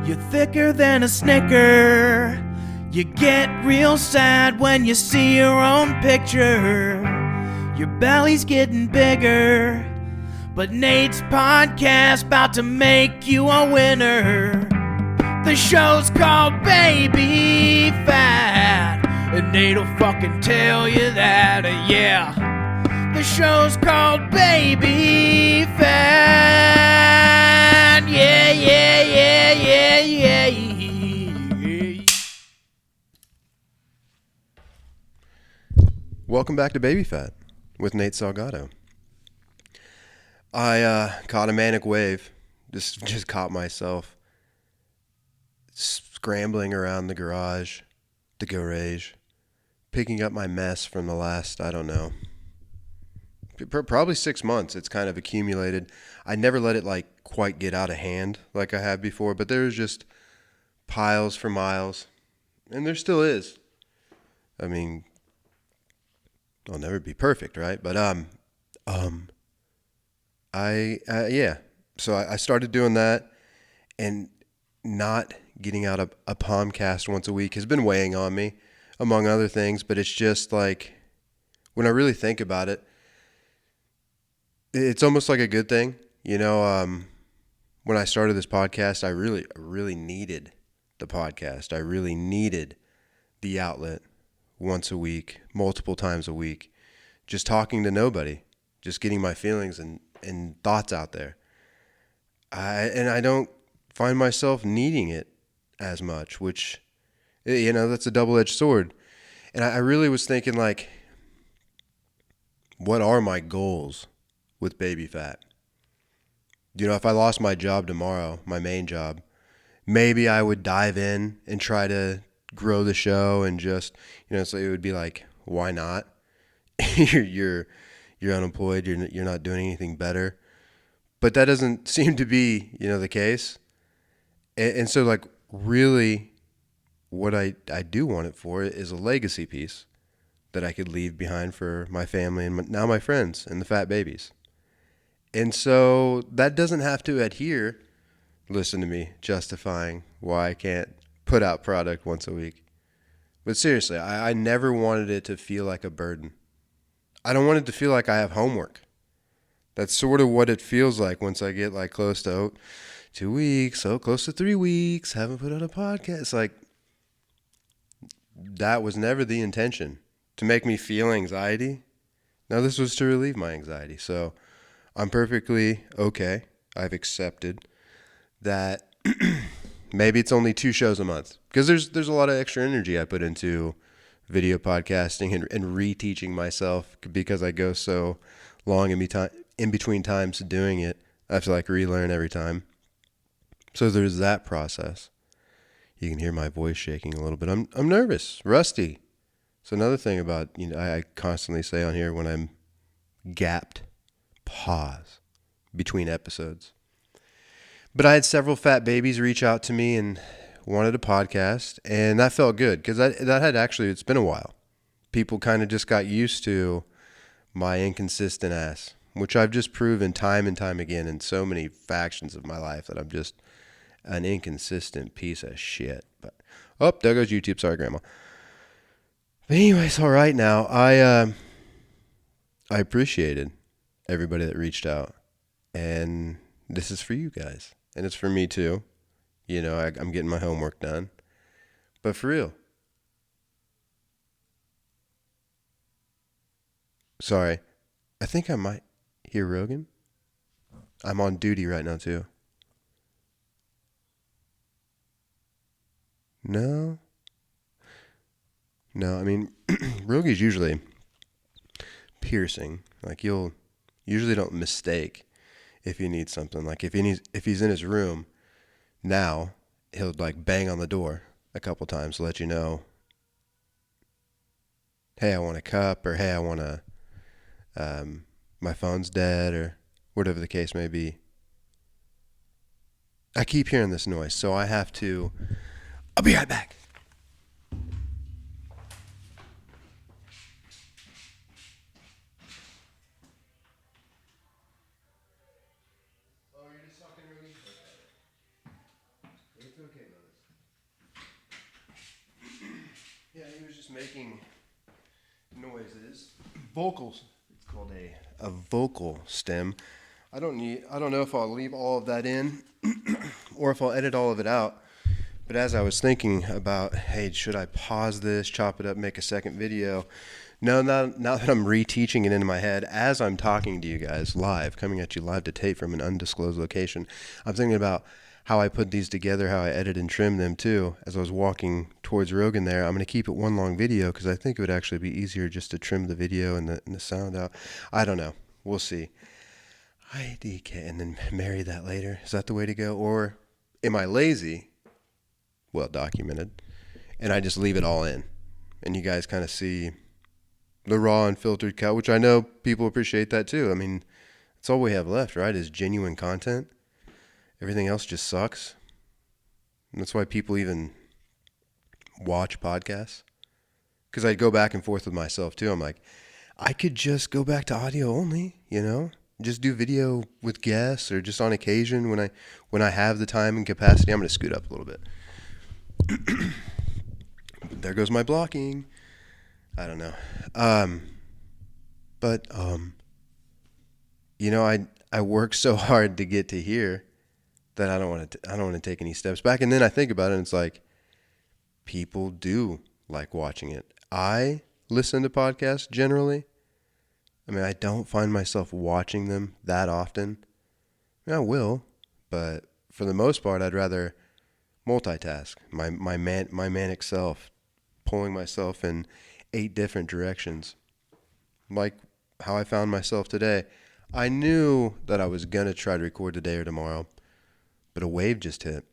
You're thicker than a Snicker. You get real sad when you see your own picture. Your belly's getting bigger, but Nate's podcast about to make you a winner. The show's called Baby Fat, and Nate'll fucking tell you that, yeah. The show's called Baby Fat, yeah, yeah, yeah, yeah, yeah. Welcome back to Baby Fat with Nate Salgado. I caught a manic wave. Just caught myself scrambling around the garage, picking up my mess from the last, I don't know, probably 6 months. It's kind of accumulated. I never let it quite get out of hand like I have before, but there was just piles for miles, and there still is. I mean, I'll never be perfect, right? But yeah. So I started doing that, and not getting out a podcast once a week has been weighing on me, among other things. But it's just like, when I really think about it, it's almost like a good thing. You know, when I started this podcast, I really needed the podcast. I really needed the outlet once a week, multiple times a week, just talking to nobody, just getting my feelings and thoughts out there. I don't find myself needing it as much, which, you know, that's a double-edged sword. And I really was thinking, what are my goals with Baby Fat? You know, if I lost my job tomorrow, my main job, maybe I would dive in and try to grow the show and just, you know, so it would be like, why not? you're unemployed. You're not doing anything better. But that doesn't seem to be, you know, the case. And so, really, what I do want it for is a legacy piece that I could leave behind for my family and now my friends and the fat babies. And so that doesn't have to adhere, listen to me, justifying why I can't put out product once a week. But seriously, I never wanted it to feel like a burden. I don't want it to feel like I have homework. That's sort of what it feels like once I get close to 2 weeks, close to 3 weeks, haven't put out a podcast. That was never the intention, to make me feel anxiety. Now this was to relieve my anxiety. So I'm perfectly okay. I've accepted that maybe it's only 2 shows a month, because there's a lot of extra energy I put into video podcasting and reteaching myself, because I go so long in between times doing it. I have to relearn every time. So there's that process. You can hear my voice shaking a little bit. I'm nervous, rusty. So another thing about, you know, I constantly say on here when I'm gapped, pause between episodes. But I had several fat babies reach out to me and wanted a podcast, and that felt good, because it's been a while. People kind of just got used to my inconsistent ass, which I've just proven time and time again in so many factions of my life that I'm just an inconsistent piece of shit. But there goes YouTube. Sorry, Grandma. But anyways, all right now. I appreciated everybody that reached out, and this is for you guys, and it's for me too. You know, I'm getting my homework done, but for real. Sorry, I think I might hear Rogan. I'm on duty right now too. No, I mean, Rogi's usually piercing. You'll usually don't mistake if you need something. If he's in his room now, he'll bang on the door a couple times to let you know, hey, I want a cup, or hey, I want my phone's dead, or whatever the case may be. I keep hearing this noise, so I have to. I'll be right back. Oh, you're just talking to me? Okay. It's okay. making noises. Vocals. It's called a vocal stem. I don't know if I'll leave all of that in or if I'll edit all of it out. But as I was thinking about, hey, should I pause this, chop it up, make a second video? No, not that I'm reteaching it into my head as I'm talking to you guys live, coming at you live to tape from an undisclosed location. I'm thinking about how I put these together, how I edit and trim them too. As I was walking towards Rogan there, I'm going to keep it one long video because I think it would actually be easier just to trim the video and the sound out. I don't know. We'll see. IDK and then marry that later. Is that the way to go? Or am I lazy? Well documented. And I just leave it all in. And you guys kind of see the raw unfiltered cut, which I know people appreciate that too. I mean, it's all we have left, right? Is genuine content. Everything else just sucks. And that's why people even watch podcasts. Because I go back and forth with myself too. I'm like, I could just go back to audio only, just do video with guests or just on occasion when I have the time and capacity. I'm going to scoot up a little bit. There goes my blocking. I don't know. But I work so hard to get to here that I don't want to take any steps back. And then I think about it and it's like people do like watching it. I listen to podcasts generally. I mean, I don't find myself watching them that often. I mean, I will, but for the most part, I'd rather multitask. My manic self, pulling myself in 8 different directions. Like how I found myself today. I knew that I was going to try to record today or tomorrow, but a wave just hit.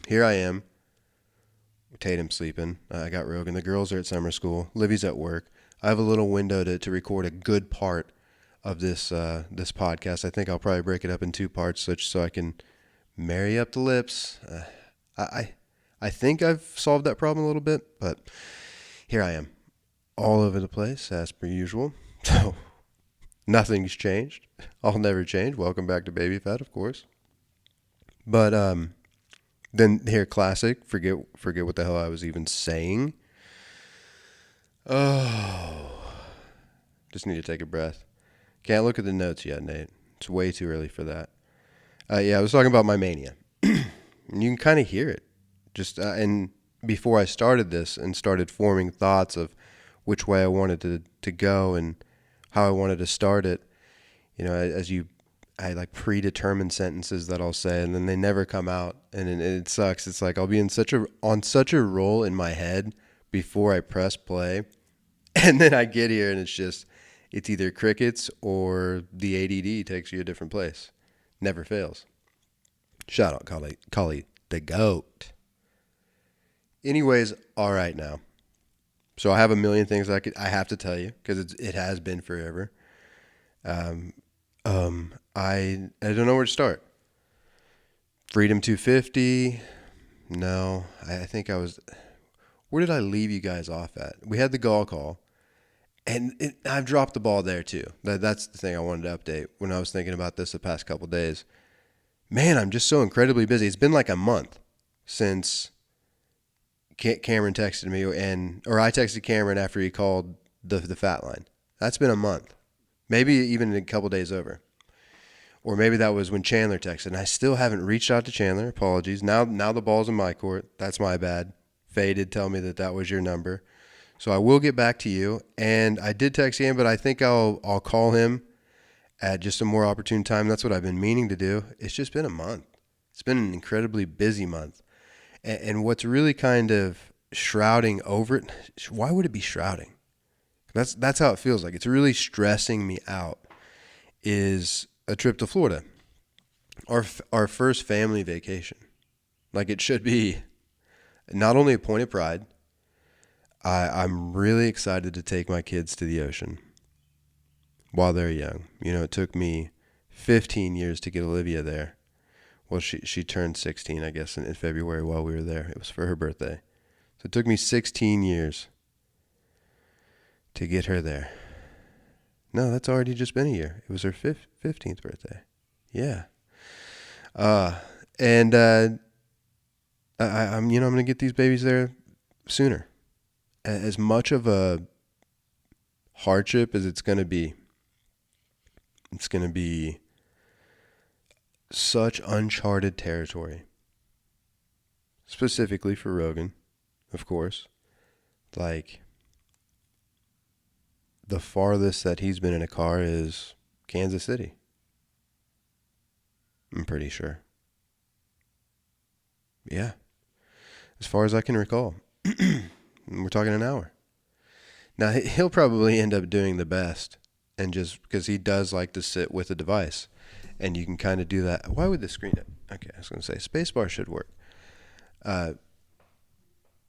Here I am. Tatum's sleeping. I got Rogan. The girls are at summer school. Livy's at work. I have a little window to record a good part of this podcast. I think I'll probably break it up in 2 parts so I can marry up the lips. I think I've solved that problem a little bit, but here I am, all over the place as per usual. So nothing's changed. I'll never change. Welcome back to Baby Fat, of course. But then here, classic. Forget what the hell I was even saying. Oh, just need to take a breath. Can't look at the notes yet, Nate. It's way too early for that. I was talking about my mania. And you can kind of hear it. Just and before I started this and started forming thoughts of which way I wanted to go and how I wanted to start it, I like predetermined sentences that I'll say and then they never come out and it sucks. It's like I'll be on such a roll in my head before I press play, and then I get here and it's either crickets or the ADD takes you a different place. Never fails. Shout out Collie the GOAT. Anyways, all right now. So I have a million things I have to tell you because it has been forever. I don't know where to start. Freedom 250. No, I think I was. Where did I leave you guys off at? We had the Gall call, and I've dropped the ball there too. That's the thing I wanted to update when I was thinking about this the past couple days. Man, I'm just so incredibly busy. It's been like a month since Cameron texted me, or I texted Cameron after he called the Fatline. That's been a month, maybe even a couple days over. Or maybe that was when Chandler texted, and I still haven't reached out to Chandler. Apologies. Now the ball's in my court. That's my bad. Faye did tell me that was your number. So I will get back to you. And I did text him, but I think I'll call him at just a more opportune time. That's what I've been meaning to do. It's just been a month. It's been an incredibly busy month. And what's really kind of shrouding over it, why would it be shrouding? That's how it feels like. It's really stressing me out is a trip to Florida. Our first family vacation. Like it should be not only a point of pride, I'm really excited to take my kids to the ocean while they're young. It took me 15 years to get Olivia there. Well, she turned 16, I guess, in February while we were there. It was for her birthday. So it took me 16 years to get her there. No, that's already just been a year. It was her 15th birthday. Yeah. I'm going to get these babies there sooner. as much of a hardship as it's going to be such uncharted territory, specifically for Rogan, of course. Like, the farthest that he's been in a car is Kansas City. I'm pretty sure. Yeah. As far as I can recall. We're talking an hour. Now, he'll probably end up doing the best, and just because he does like to sit with a device, and you can kind of do that. Why would the screen... Okay, I was going to say, spacebar should work.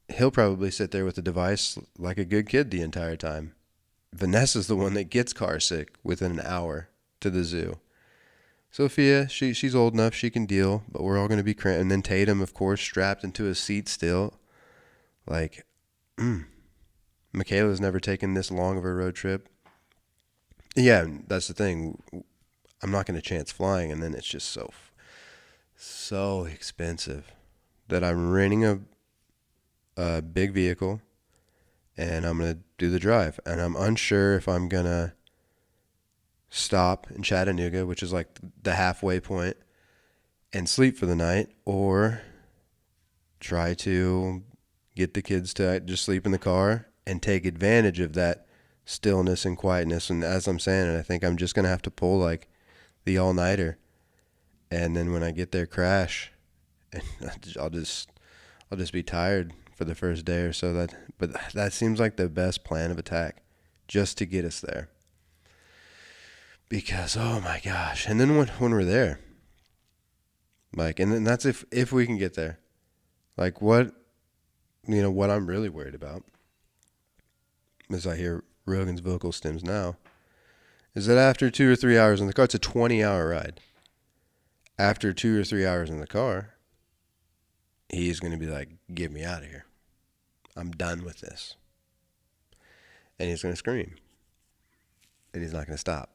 He'll probably sit there with a device like a good kid the entire time. Vanessa's the one that gets car sick within an hour to the zoo. Sophia, she's old enough, she can deal, but we're all going to be cramped. And then Tatum, of course, strapped into a seat still. Like, Michaela's never taken this long of a road trip. Yeah, that's the thing. I'm not going to chance flying, and then it's just so expensive that I'm renting a big vehicle, and I'm going to do the drive. And I'm unsure if I'm going to stop in Chattanooga, which is like the halfway point, and sleep for the night, or try to get the kids to just sleep in the car and take advantage of that stillness and quietness. And as I'm saying it, I think I'm just going to have to pull like the all-nighter, and then when I get there, crash, and I'll just be tired for the first day or so. But that seems like the best plan of attack, just to get us there. Because, oh my gosh. And then when we're there, like, and then that's if we can get there. Like, what I'm really worried about, as I hear Rogan's vocal stems now, is that after 2 or 3 hours in the car, it's a 20-hour ride. After 2 or 3 hours in the car, he's going to be like, get me out of here. I'm done with this. And he's going to scream. And he's not going to stop.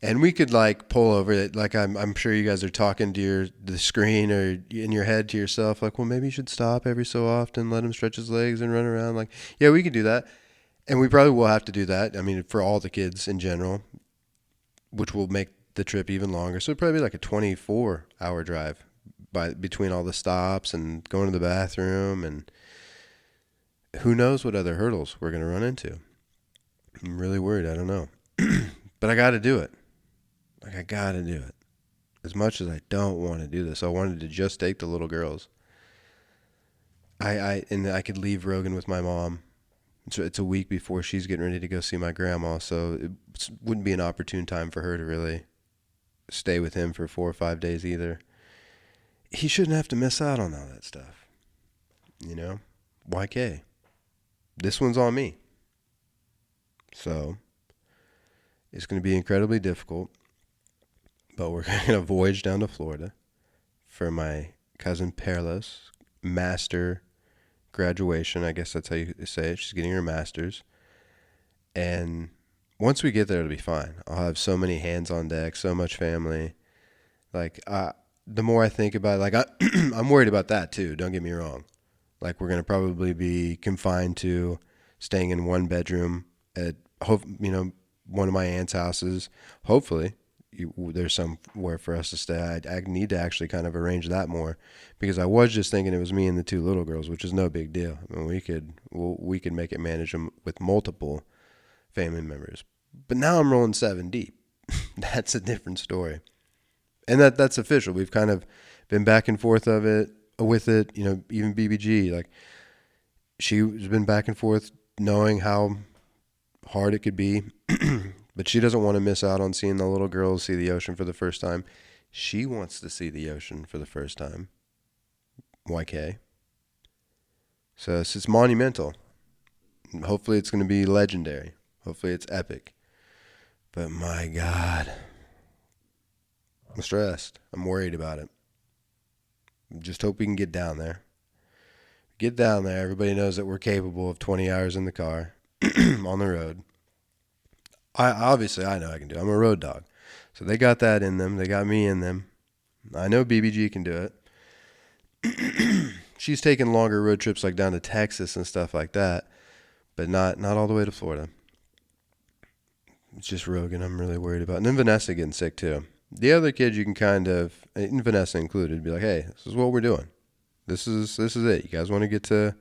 And we could like pull over it, like I'm sure you guys are talking to the screen or in your head to yourself, like, well, maybe you should stop every so often, let him stretch his legs and run around. Like, yeah, we could do that, and we probably will have to do that. I mean, for all the kids in general, which will make the trip even longer. So it'd probably be like a 24-hour drive between all the stops and going to the bathroom, and who knows what other hurdles we're gonna run into. I'm really worried. I don't know, but I got to do it. Like, I got to do it. As much as I don't want to do this, I wanted to just take the little girls. And I could leave Rogan with my mom. It's a week before she's getting ready to go see my grandma, so it wouldn't be an opportune time for her to really stay with him for 4 or 5 days either. He shouldn't have to miss out on all that stuff. You know? YK. This one's on me. So, it's going to be incredibly difficult. But we're going to voyage down to Florida for my cousin Perla's master graduation. I guess that's how you say it. She's getting her master's. And once we get there, it'll be fine. I'll have so many hands on deck, so much family. Like, the more I think about it, like, I'm worried about that too. Don't get me wrong. Like, we're going to probably be confined to staying in one bedroom at, one of my aunt's houses. Hopefully. There's somewhere for us to stay. I need to actually kind of arrange that more, because I was just thinking it was me and the 2 little girls, which is no big deal. I mean, we could make it manageable with multiple family members. But now I'm rolling 7 deep. That's a different story, and that's official. We've kind of been back and forth with it. Even BBG, like, she's been back and forth, knowing how hard it could be. But she doesn't want to miss out on seeing the little girls see the ocean for the first time. She wants to see the ocean for the first time. YK. So it's monumental. Hopefully it's going to be legendary. Hopefully it's epic. But my God. I'm stressed. I'm worried about it. Just hope we can get down there. Get down there. Everybody knows that we're capable of 20 hours in the car on the road. I know I can do it. I'm a road dog. So they got that in them. They got me in them. I know BBG can do it. She's taken longer road trips, like down to Texas and stuff like that. but not all the way to Florida. It's just Rogan I'm really worried about. And then Vanessa getting sick too. The other kids you can kind of, and Vanessa included, be like, hey, this is what we're doing. This is it. You guys want to get to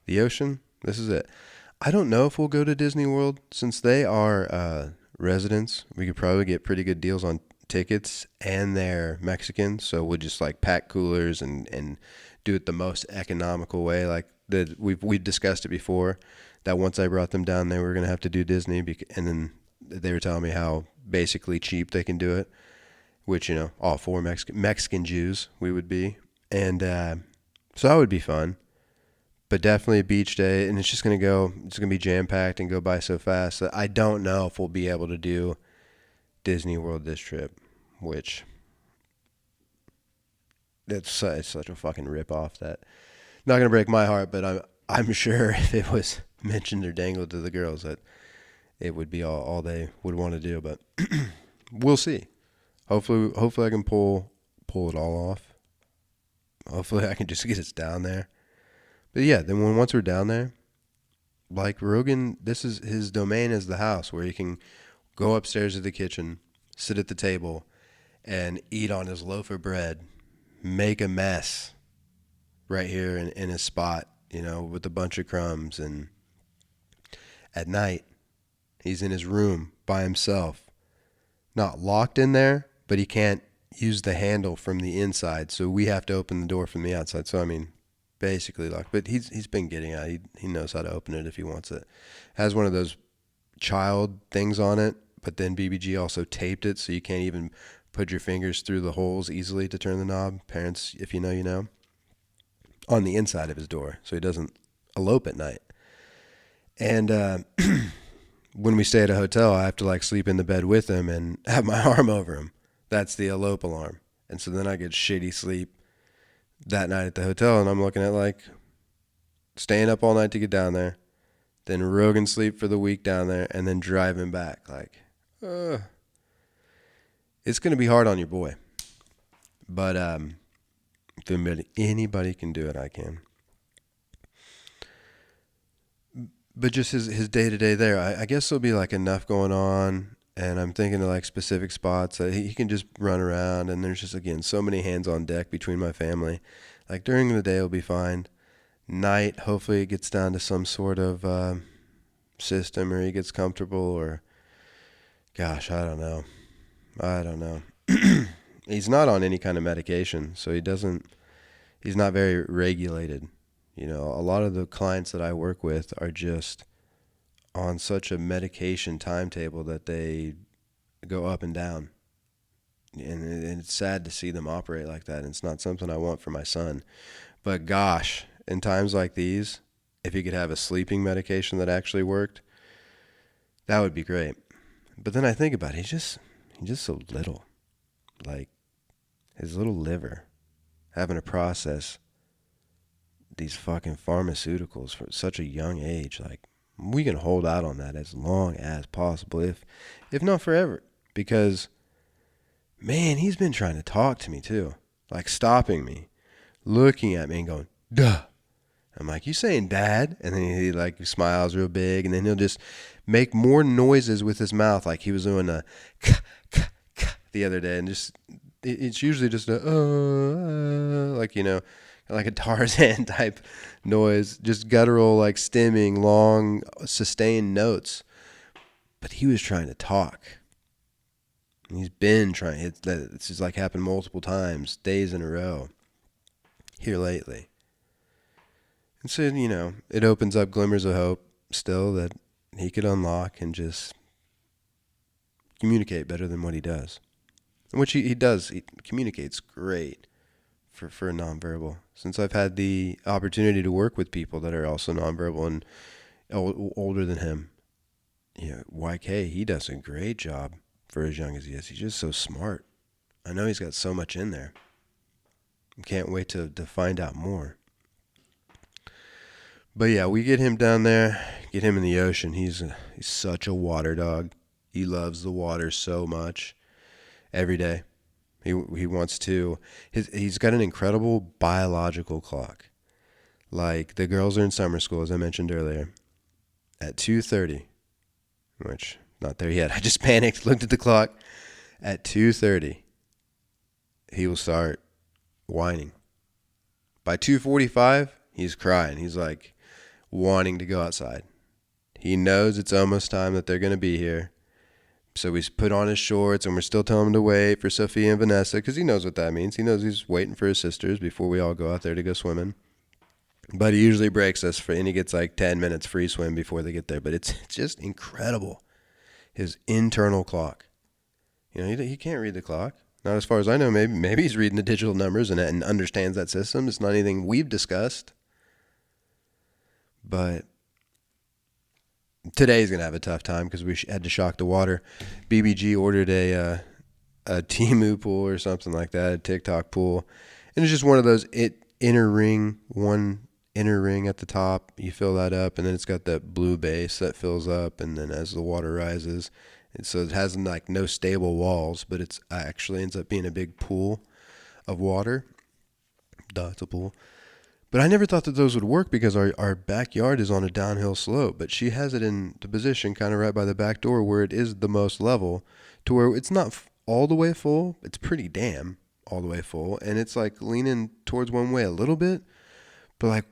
the ocean? This is it. I don't know if we'll go to Disney World since they are residents. We could probably get pretty good deals on tickets, and they're Mexican, so we'll just like pack coolers and do it the most economical way. Like we've discussed it before. That once I brought them down there, we were gonna have to do Disney, and then they were telling me how basically cheap they can do it, which all four Mexican Jews we would be, and so that would be fun. But definitely a beach day, and it's just going to be jam-packed and go by so fast that I don't know if we'll be able to do Disney World this trip, which it's such a fucking rip-off that not going to break my heart, but I'm sure if it was mentioned or dangled to the girls that it would be all they would want to do, but we'll see. Hopefully I can pull it all off. Hopefully I can just get us down there. But yeah, then once we're down there, like Rogan, this is his domain is the house where he can go upstairs to the kitchen, sit at the table, and eat on his loaf of bread, make a mess right here in his spot, with a bunch of crumbs. And at night, he's in his room by himself, not locked in there, but he can't use the handle from the inside, so we have to open the door from the outside. So, basically locked, but he's been getting out. He knows how to open it if he wants it. Has one of those child things on it, but then BBG also taped it so you can't even put your fingers through the holes easily to turn the knob. Parents, if you know, you know. On the inside of his door, so he doesn't elope at night. And when we stay at a hotel, I have to like sleep in the bed with him and have my arm over him. That's the elope alarm. And so then I get shitty sleep that night at the hotel, and I'm looking at like staying up all night to get down there, then Rogan sleep for the week down there, and then driving back. Like, it's going to be hard on your boy. But if anybody can do it, I can. But just his day-to-day there, I guess there'll be like enough going on, and I'm thinking of like specific spots that he can just run around, and there's just, again, so many hands on deck between my family. Like during the day, it'll be fine. Night, hopefully it gets down to some sort of system, or he gets comfortable, or gosh, I don't know. He's not on any kind of medication, so he's not very regulated. A lot of the clients that I work with are just on such a medication timetable that they go up and down. And it's sad to see them operate like that. And it's not something I want for my son. But gosh, in times like these, if he could have a sleeping medication that actually worked, that would be great. But then I think about it, he's just so little. Like his little liver having to process these fucking pharmaceuticals for such a young age. Like, we can hold out on that as long as possible, if not forever. Because, man, he's been trying to talk to me too. Like stopping me, looking at me and going, duh. I'm like, you saying dad? And then he like smiles real big, and then he'll just make more noises with his mouth, like he was doing a the other day, and just it's usually just a like like a Tarzan type noise, just guttural, like stimming, long, sustained notes. But he was trying to talk. And he's been trying. This has like happened multiple times, days in a row, here lately. And so, it opens up glimmers of hope still that he could unlock and just communicate better than what he does. Which he does. He communicates great for nonverbal. Since I've had the opportunity to work with people that are also nonverbal and older than him, YK, he does a great job for as young as he is. He's just so smart. I know he's got so much in there. I can't wait to find out more. But yeah, we get him down there, get him in the ocean. He's such a water dog. He loves the water so much. Every day. He wants to. He's got an incredible biological clock. Like the girls are in summer school, as I mentioned earlier, at 2:30, which not there yet. I just panicked, looked at the clock. At 2:30, he will start whining. By 2:45, he's crying. He's like wanting to go outside. He knows it's almost time that they're going to be here. So we put on his shorts, and we're still telling him to wait for Sophia and Vanessa, because he knows what that means. He knows he's waiting for his sisters before we all go out there to go swimming. But he usually breaks us, and he gets like 10 minutes free swim before they get there. But it's just incredible, his internal clock. You know, he can't read the clock. Not as far as I know. Maybe he's reading the digital numbers and understands that system. It's not anything we've discussed. But today's going to have a tough time because we had to shock the water. BBG ordered a Temu pool or something like that, a TikTok pool. And it's just one of those one inner ring at the top. You fill that up, and then it's got that blue base that fills up, and then as the water rises, so it has like no stable walls, but it's actually ends up being a big pool of water. Duh, it's a pool. But I never thought that those would work because our backyard is on a downhill slope. But she has it in the position kind of right by the back door where it is the most level, to where it's not all the way full. It's pretty damn all the way full. And it's like leaning towards one way a little bit. But like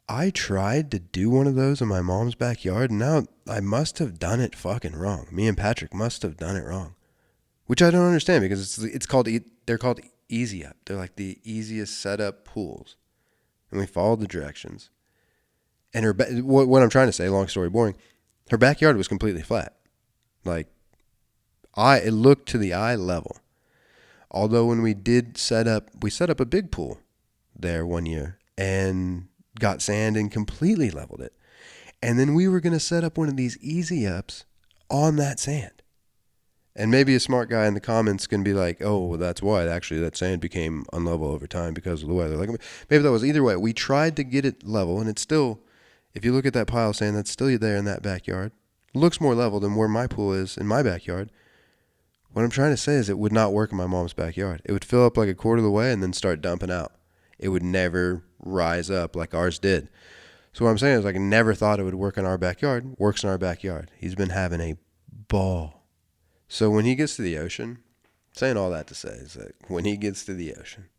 I tried to do one of those in my mom's backyard, and now I must have done it fucking wrong. Me and Patrick must have done it wrong, which I don't understand because they're called easy up. They're like the easiest setup pools. And we followed the directions. And what I'm trying to say, long story boring, her backyard was completely flat. Like, it looked to the eye level. Although when we set up a big pool there one year and got sand and completely leveled it. And then we were going to set up one of these easy ups on that sand. And maybe a smart guy in the comments can be like, oh, well, that's why. Actually, that sand became unlevel over time because of the weather. Like, maybe that was either way. We tried to get it level, and it's still, if you look at that pile of sand that's still there in that backyard, it looks more level than where my pool is in my backyard. What I'm trying to say is it would not work in my mom's backyard. It would fill up like a quarter of the way and then start dumping out. It would never rise up like ours did. So what I'm saying is I never thought it would work in our backyard. Works in our backyard. He's been having a ball. So when he gets to the ocean, saying all that to say is that when he gets to the ocean,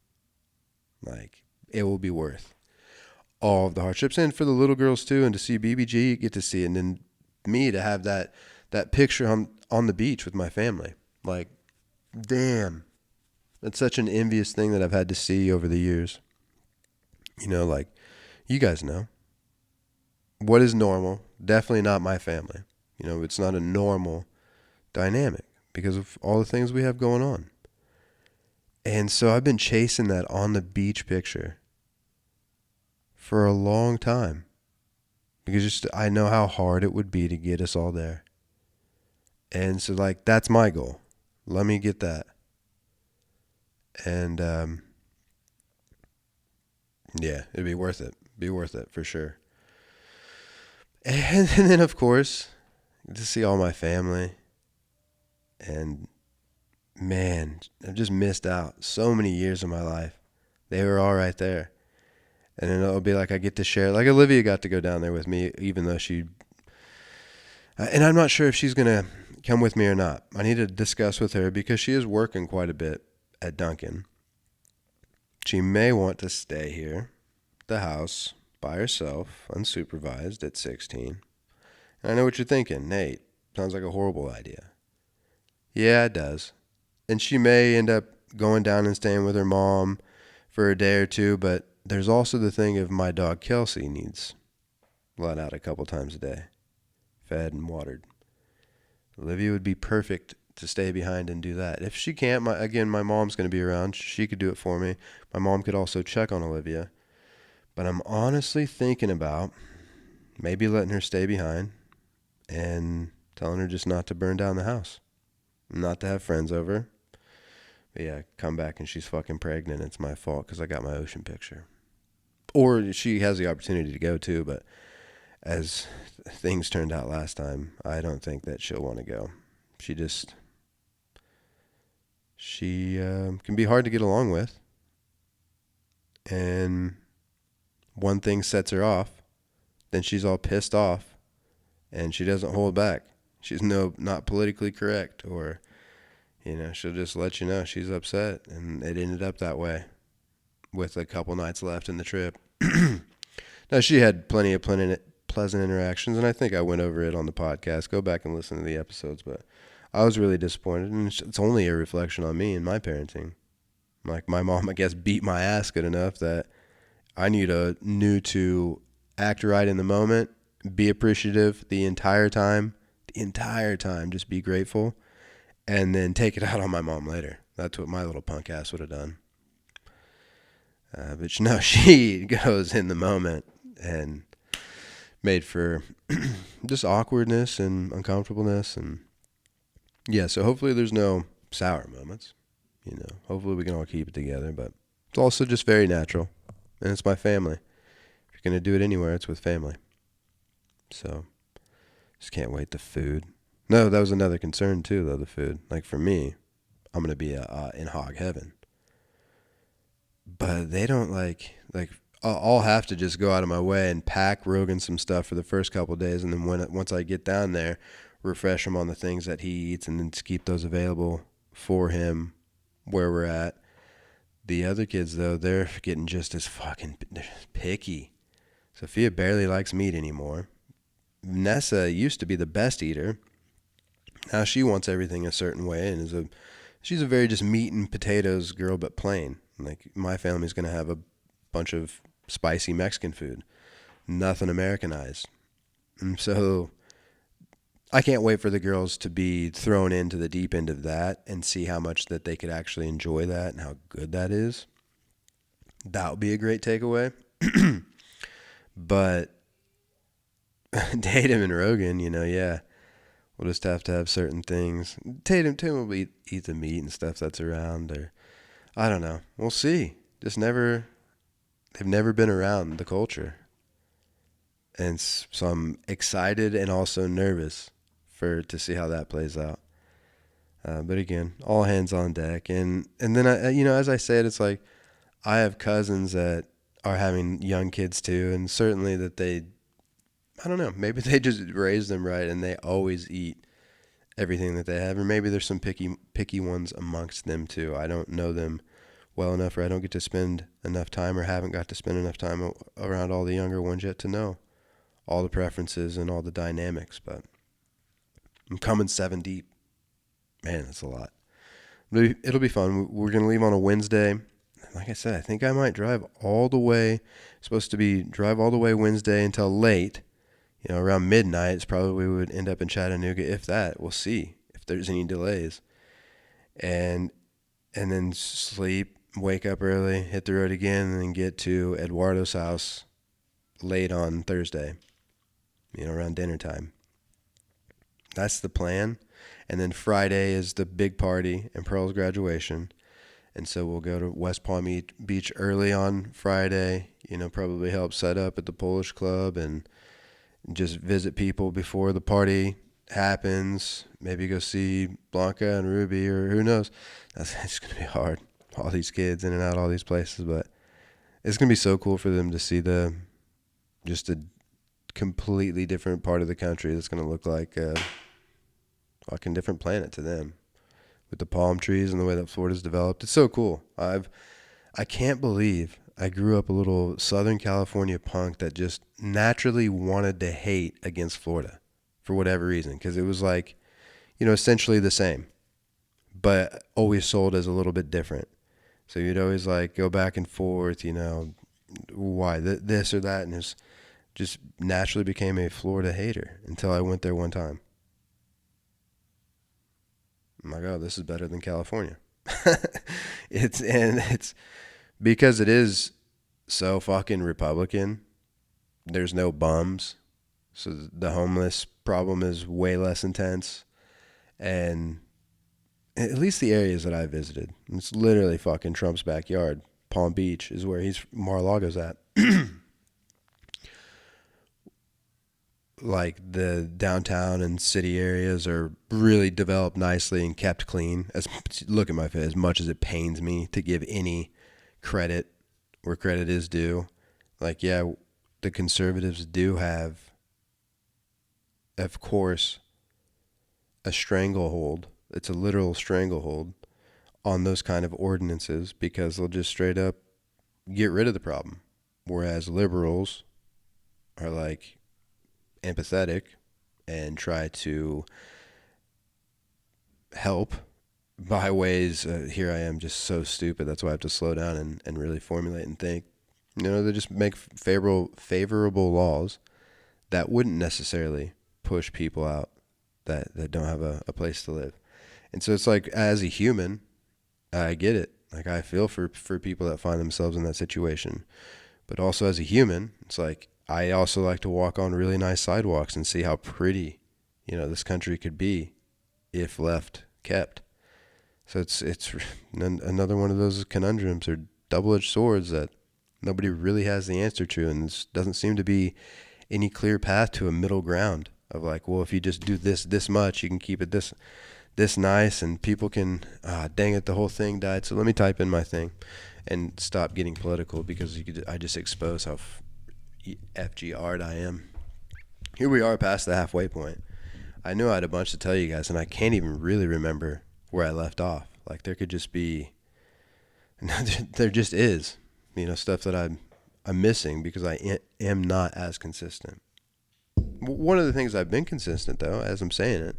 like, it will be worth all of the hardships. And for the little girls too, and to see BBG, get to see it. And then me to have that picture on the beach with my family. Like, damn. That's such an envious thing that I've had to see over the years. You know, like, you guys know. What is normal? Definitely not my family. You know, it's not a normal dynamic because of all the things we have going on. And so I've been chasing that on the beach picture for a long time because I know how hard it would be to get us all there. And so, like, that's my goal. Let me get that. And yeah, it'd be worth it. Be worth it for sure. And then, of course, to see all my family. And man, I've just missed out so many years of my life. They were all right there. And then it'll be like I get to share. Like Olivia got to go down there with me, even though and I'm not sure if she's going to come with me or not. I need to discuss with her because she is working quite a bit at Duncan. She may want to stay here, the house, by herself, unsupervised at 16. And I know what you're thinking. Nate, sounds like a horrible idea. Yeah, it does. And she may end up going down and staying with her mom for a day or two, but there's also the thing of my dog Kelsey needs let out a couple times a day, fed and watered. Olivia would be perfect to stay behind and do that. If she can't, my mom's going to be around. She could do it for me. My mom could also check on Olivia. But I'm honestly thinking about maybe letting her stay behind and telling her just not to burn down the house. Not to have friends over. But yeah, come back and she's fucking pregnant. It's my fault because I got my ocean picture. Or she has the opportunity to go too, but as things turned out last time, I don't think that she'll want to go. She can be hard to get along with. And one thing sets her off, then she's all pissed off. and she doesn't hold back. She's not politically correct, or she'll just let you know she's upset, and it ended up that way with a couple nights left in the trip. Now, she had plenty of pleasant interactions, and I think I went over it on the podcast. Go back and listen to the episodes, but I was really disappointed, and it's only a reflection on me and my parenting. Like, my mom, I guess, beat my ass good enough that I knew to act right in the moment, be appreciative the entire time, just be grateful, and then take it out on my mom later. That's what my little punk ass would have done. But no, she goes in the moment and made for just awkwardness and uncomfortableness. And yeah, so hopefully there's no sour moments. Hopefully we can all keep it together. But it's also just very natural. And it's my family. If you're going to do it anywhere, it's with family. So just can't wait. The food. No, that was another concern too, though, the food. Like, for me, I'm going to be in hog heaven. But they don't I'll have to just go out of my way and pack Rogan some stuff for the first couple of days, and then once I get down there, refresh him on the things that he eats, and then just keep those available for him where we're at. The other kids, though, they're getting just as fucking picky. Sophia barely likes meat anymore. Nessa used to be the best eater. Now she wants everything a certain way, and she's a very just meat and potatoes girl, but plain. Like, my family's going to have a bunch of spicy Mexican food. Nothing Americanized. And so I can't wait for the girls to be thrown into the deep end of that and see how much that they could actually enjoy that and how good that is. That would be a great takeaway. But Tatum and Rogan, yeah, we'll just have to have certain things. Tatum will eat the meat and stuff that's around, or I don't know. We'll see. They've never been around the culture. And so I'm excited and also nervous to see how that plays out. But again, all hands on deck. And then, as I said, it's like I have cousins that are having young kids too. And certainly that I don't know, maybe they just raise them right and they always eat everything that they have. Or maybe there's some picky ones amongst them too. I don't know them well enough, or I don't get to spend enough time, or haven't got to spend enough time around all the younger ones yet to know all the preferences and all the dynamics. But I'm coming 7 deep. Man, that's a lot. It'll be fun. We're going to leave on a Wednesday. Like I said, I think I might drive all the way. Drive all the way Wednesday until late. Around midnight, it's probably we would end up in Chattanooga. If that, we'll see if there's any delays. And then sleep, wake up early, hit the road again, and then get to Eduardo's house late on Thursday, around dinner time. That's the plan. And then Friday is the big party and Pearl's graduation. And so we'll go to West Palm Beach early on Friday, probably help set up at the Polish Club and just visit people before the party happens. Maybe go see Blanca and Ruby, or who knows. It's going to be hard. All these kids in and out, all these places. But it's going to be so cool for them to see just a completely different part of the country that's going to look like a fucking different planet to them, with the palm trees and the way that Florida's developed. It's so cool. I can't believe I grew up a little Southern California punk that just naturally wanted to hate against Florida for whatever reason, because it was like, essentially the same, but always sold as a little bit different. So you'd always go back and forth, why this or that, and it's just naturally became a Florida hater until I went there one time. I'm like, oh, this is better than California. It's because it is so fucking Republican. There's no bums. So the homeless problem is way less intense. And at least the areas that I visited, it's literally fucking Trump's backyard. Palm Beach is where Mar-a-Lago's at. Like, the downtown and city areas are really developed nicely and kept clean. Look at my face. As much as it pains me to give any credit where credit is due, the conservatives do have of course, a stranglehold. It's a literal stranglehold on those kind of ordinances because they'll just straight up get rid of the problem. Whereas liberals are like empathetic and try to help by ways. Here I am just so stupid. That's why I have to slow down and really formulate and think. They just make favorable laws that wouldn't necessarily push people out that don't have a place to live. And so it's like, as a human, I get it. Like, I feel for people that find themselves in that situation. But also as a human, it's like, I also like to walk on really nice sidewalks and see how pretty, this country could be if left kept. So it's another one of those conundrums or double-edged swords that nobody really has the answer to, and there doesn't seem to be any clear path to a middle ground of like, well, if you just do this much, you can keep it this nice, and people can, dang it, the whole thing died. So let me type in my thing and stop getting political because I just expose how FGR'd I am. Here we are past the halfway point. I knew I had a bunch to tell you guys, and I can't even really remember where I left off. Like, there could just be, there just is, stuff that I'm missing because I am not as consistent. One of the things I've been consistent, though, as I'm saying it,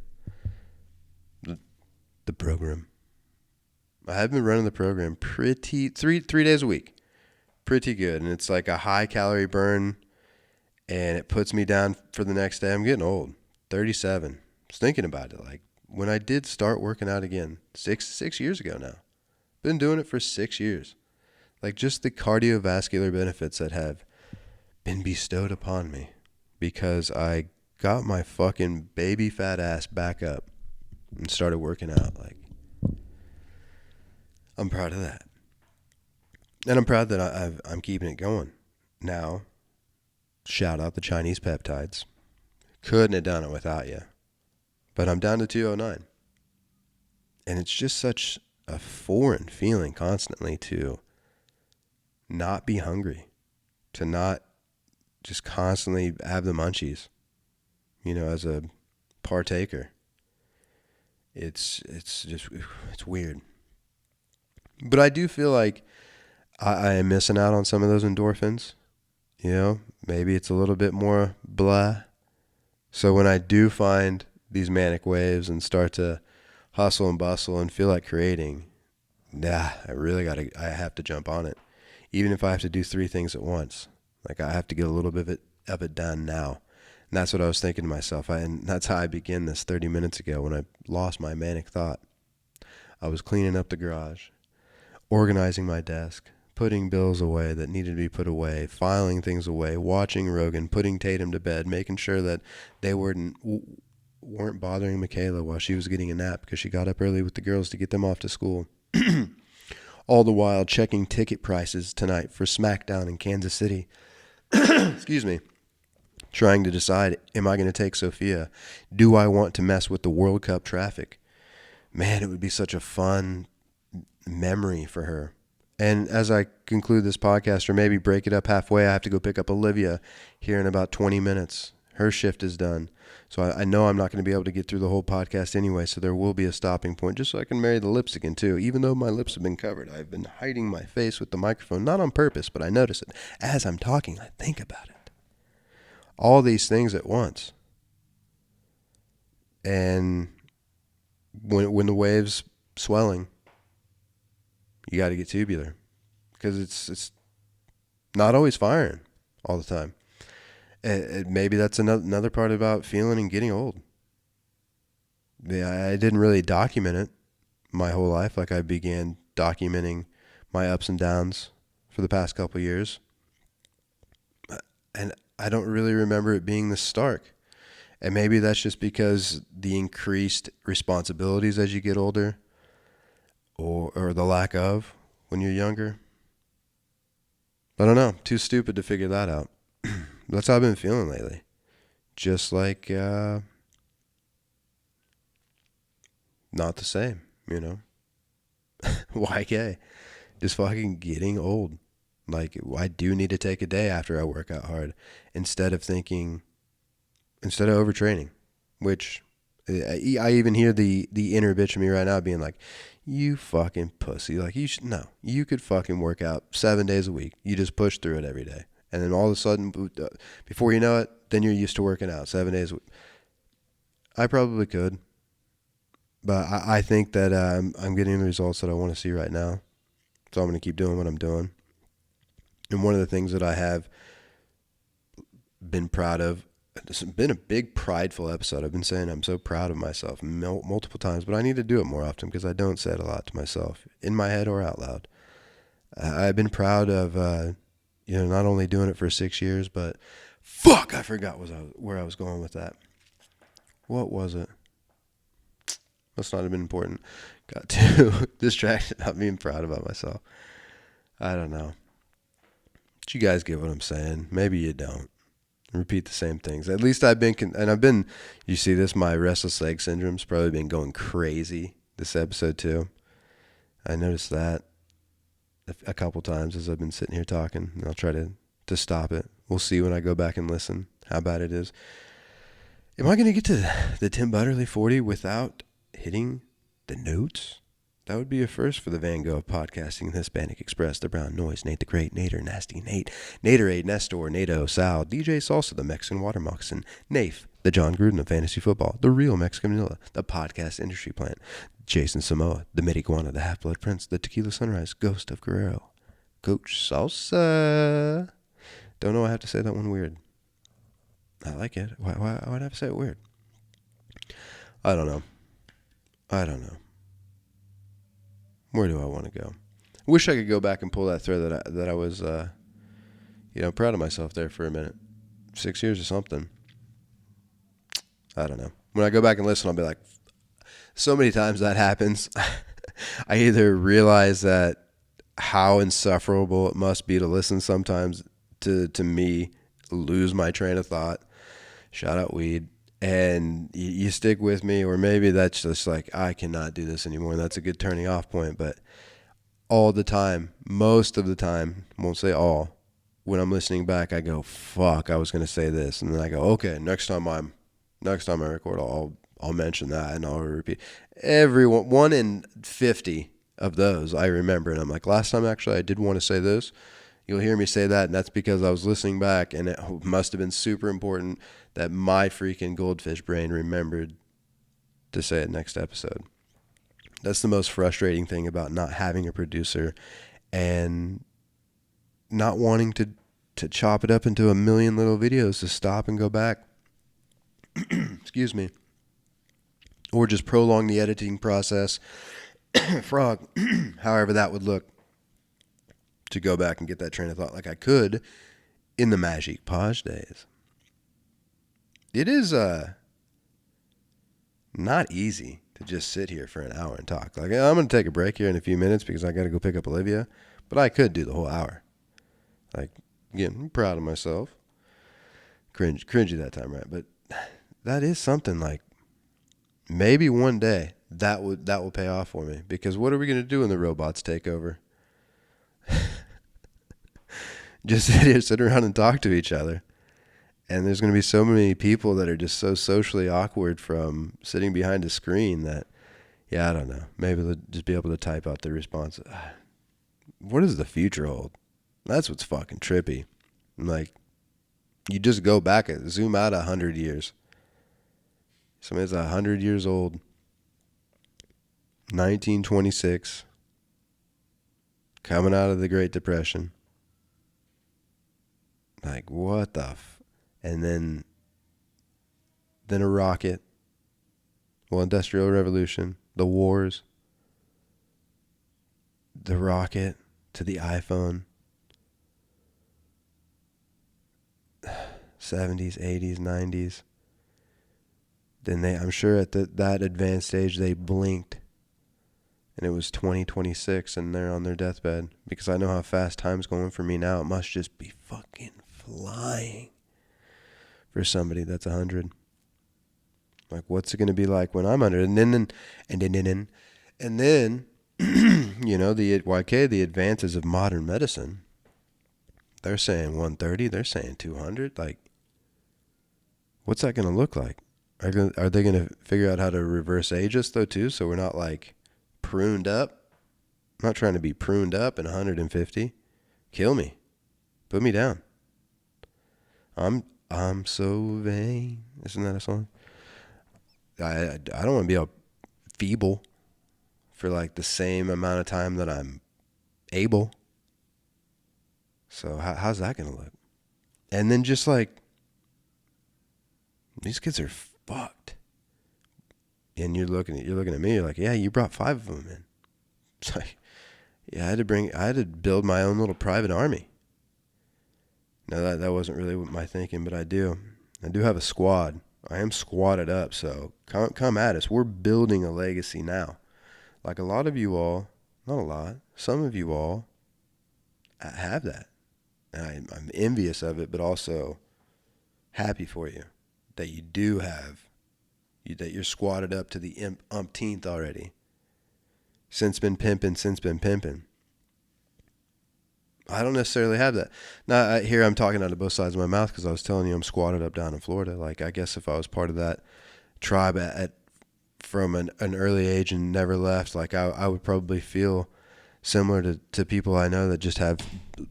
the program. I have been running the program pretty, three days a week. Pretty good. And it's like a high calorie burn, and it puts me down for the next day. I'm getting old. 37. Just thinking about it. Like, when I did start working out again, six years ago now. Been doing it for 6 years. Like, just the cardiovascular benefits that have been bestowed upon me because I got my fucking baby fat ass back up and started working out. Like, I'm proud of that. And I'm proud that I'm keeping it going. Now, shout out the Chinese peptides. Couldn't have done it without you. But I'm down to 209. And it's just such a foreign feeling constantly to not be hungry, to not just constantly have the munchies, as a partaker. It's weird. But I do feel like I am missing out on some of those endorphins. Maybe it's a little bit more blah. So when I do find these manic waves and start to hustle and bustle and feel like creating, I have to jump on it. Even if I have to do 3 things at once. Like, I have to get a little bit of it done now. And that's what I was thinking to myself. And that's how I began this 30 minutes ago when I lost my manic thought. I was cleaning up the garage, organizing my desk, putting bills away that needed to be put away, filing things away, watching Rogan, putting Tatum to bed, making sure that they weren't bothering Michaela while she was getting a nap because she got up early with the girls to get them off to school. All the while checking ticket prices tonight for SmackDown in Kansas City. Excuse me. Trying to decide, am I going to take Sophia? Do I want to mess with the World Cup traffic? Man, it would be such a fun memory for her. And as I conclude this podcast, or maybe break it up halfway, I have to go pick up Olivia here in about 20 minutes. Her shift is done. So I know I'm not going to be able to get through the whole podcast anyway, so there will be a stopping point, just so I can marry the lips again, too. Even though my lips have been covered, I've been hiding my face with the microphone, not on purpose, but I notice it. As I'm talking, I think about it. All these things at once. And when the wave's swelling, you got to get tubular, because it's not always firing all the time. Maybe that's another part about feeling and getting old. I didn't really document it my whole life. Like, I began documenting my ups and downs for the past couple of years. And I don't really remember it being this stark. And maybe that's just because the increased responsibilities as you get older, or the lack of when you're younger. I don't know. Too stupid to figure that out. That's how I've been feeling lately. Just like, not the same, YK. Just fucking getting old. Like, I do need to take a day after I work out hard instead of overtraining. which I even hear the inner bitch of me right now being like, you fucking pussy. Like, no, you could fucking work out 7 days a week. You just push through it every day. And then all of a sudden, before you know it, then you're used to working out 7 days a week. I probably could. But I think that I'm getting the results that I want to see right now. So I'm going to keep doing what I'm doing. And one of the things that I have been proud of, this has been a big prideful episode. I've been saying I'm so proud of myself multiple times, but I need to do it more often because I don't say it a lot to myself, in my head or out loud. I've been proud of, not only doing it for 6 years, but fuck, I forgot where I was going with that. What was it? Must not have been important. Got too distracted about being proud about myself. I don't know. But you guys get what I'm saying. Maybe you don't. Repeat the same things. At least I've been, you see this, my restless leg syndrome's probably been going crazy this episode too. I noticed that a couple times as I've been sitting here talking, and I'll try to stop it. We'll see when I go back and listen how bad it is. Am I going to get to the Tim Butterly 40 without hitting the notes? That would be a first for the Van Gogh of podcasting, the Hispanic Express, the Brown Noise, Nate the Great, Nader, Nasty Nate, Naderade, Nestor, Nato, Sal, DJ Salsa, the Mexican Water Moccasin, Nafe, the John Gruden of fantasy football, the real Mexican Manila, the podcast industry plant, Jason Samoa, the Mid-Iguana, the Half-Blood Prince, the Tequila Sunrise, Ghost of Guerrero, Coach Salsa. Don't know, I have to say that one weird. I like it. Why would I have to say it weird? I don't know. Where do I want to go? Wish I could go back and pull that thread that I was, proud of myself there for a minute. 6 years or something. I don't know. When I go back and listen, I'll be like, so many times that happens. I either realize that how insufferable it must be to listen sometimes to me lose my train of thought. Shout out weed. And you stick with me, or maybe that's just like, I cannot do this anymore. And that's a good turning off point. But all the time, most of the time, won't say all, when I'm listening back, I go, fuck, I was going to say this. And then I go, okay, next time I record, I'll mention that and I'll repeat. Every 1 in 50 of those I remember. And I'm like, last time actually I did want to say this. You'll hear me say that, and that's because I was listening back, and it must have been super important that my freaking goldfish brain remembered to say it next episode. That's the most frustrating thing about not having a producer and not wanting to chop it up into a million little videos to stop and go back. Excuse me. Or just prolong the editing process. Frog. However that would look. To go back and get that train of thought like I could in the Magic Page days. It is not easy to just sit here for an hour and talk. Like, I'm going to take a break here in a few minutes because I got to go pick up Olivia, but I could do the whole hour. Like, again, I'm proud of myself. Cringy that time, right? But that is something like maybe one day that will pay off for me, because what are we going to do when the robots take over? Just sit around and talk to each other. And there's going to be so many people that are just so socially awkward from sitting behind a screen that, I don't know. Maybe they'll just be able to type out their response. What does the future hold? That's what's fucking trippy. Like, you just go back, zoom out 100 years. Somebody's 100 years old. 1926. Coming out of the Great Depression. Like, what the and then a rocket. Well, Industrial Revolution, the wars, the rocket to the iPhone. 70s, 80s, 90s. Then I'm sure at that advanced stage they blinked. And it was 2026 and they're on their deathbed. Because I know how fast time's going for me now. It must just be fucking flying for somebody that's 100. Like, what's it going to be like when I'm 100? And then, the advances of modern medicine. They're saying 130. They're saying 200. Like, what's that going to look like? Are they gonna figure out how to reverse age us though too, so we're not like pruned up? I'm not trying to be pruned up and 150. Kill me, put me down. I'm so vain. Isn't that a song? I don't want to be all feeble for like the same amount of time that I'm able. So how's that gonna look? And then just like these kids are fucked. And you're looking at me. You're like, yeah, you brought 5 of them in. It's like, yeah, I had to build my own little private army. No, that wasn't really my thinking, but I do have a squad. I am squatted up, so come at us. We're building a legacy now. Like a lot of you all, not a lot, some of you all have that. And I'm envious of it, but also happy for you that you do have, that you're squatted up to the umpteenth already. Since been pimping. I don't necessarily have that. Now, here I'm talking out of both sides of my mouth because I was telling you I'm squatted up down in Florida. Like, I guess if I was part of that tribe from an early age and never left, like I would probably feel similar to people I know that just have